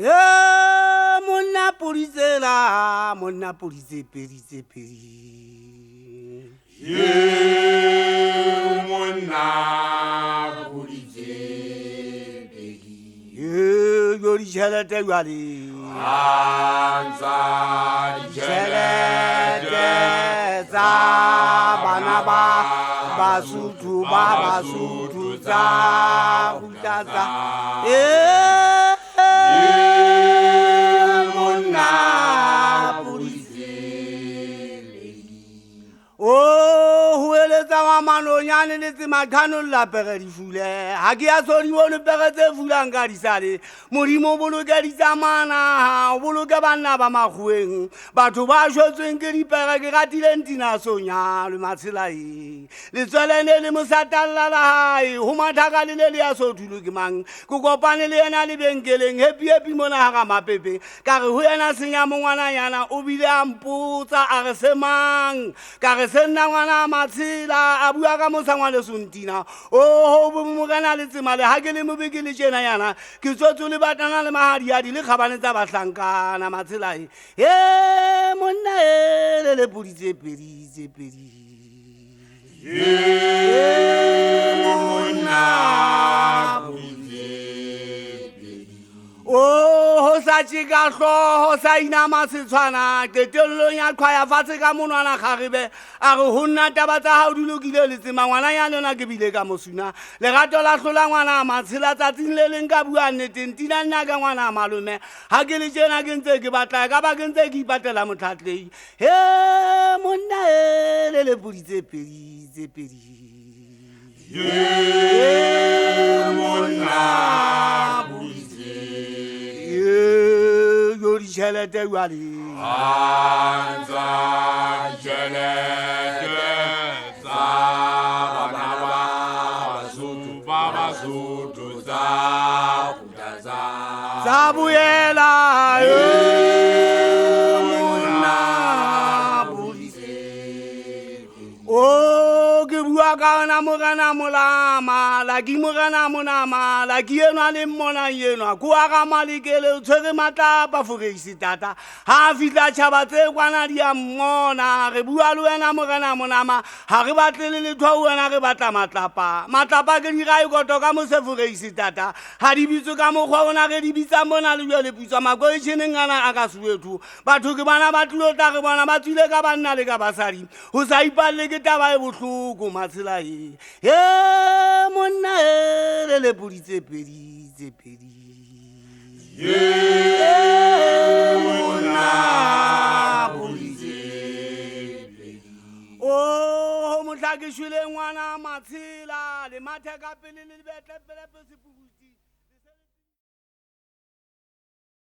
Monna purizela, monna purize perize peri. Monna purize peri. Yori chelete wali. Anza Chelete za banaba basutu babasutu za utaza. Monna purize. Oh, hueletsa wa manonyane le tsemakano la pere di fule. Ha ke a sori wo le pere tse fulang ka di sale. Modimo boloka di tsamana, o boloka banna ba makgweng. Batho ba shwetsweng ke di pere ke ratile ntina sonya le matshela e. Le tswelene le mosatalla la hae, ho mathaka le le ya so thulo ke mang. Ko kopane le yena le benkeleng happy mona ha ga mapepe. Ka re ho yena senya mongwana yana o bile a mpotsa a re semang. Ka re senna ngwana matshela a bua ka mosangwa le sontina o bo mogana le tsema le ha ke le mobeke le tjena yana ke tsotso le batana le mahadi ya di le khabane tsa bahlankana matshela e monna le puditse pedi monna ho sa tshika hloho sa inama setshwana qetellong ya qhwaya fatshe ka monwana kgarebe a re ho nna taba tsa hao di lokile le tsema ngwana ya lona ke bile ka mosuna lerato la hlola ngwana matshela tsatsing le leng ka bua nneteng tina nna ka ngwana malome ha ke le tjena ke ntse ke batla ka ba ke ntse ke ipatela motlhatlei monna le puditse pedi monna yori chelete wali Anza chelete za banaba basutu za utaza zabuyela monna o ke bua ka ona mogana molama la ki mogana monama la ki enwa le mmona enwa ko aga malekele o tshwere matlapa foreisi tata ha fitla tšhaba tse kwana di a mmona re bua le wena mogana monama ha re batle le lethwa wena re batla matlapa ke di ga ikoto ka mose foreisi tata ha di bitso ka mokgwa ona re di bitsa mona le bjale putswa mako e tšheneng ana a ka suethu batho ke bana ba tlilo tla re bona ba tswile ka banna le ka basadi ho sa ipalle ke taba e bohloko matshela e monna le puditse pedi monna puditse o motlha ke shwele ngwana matshela le mathe ka pele le betle pele sepuruti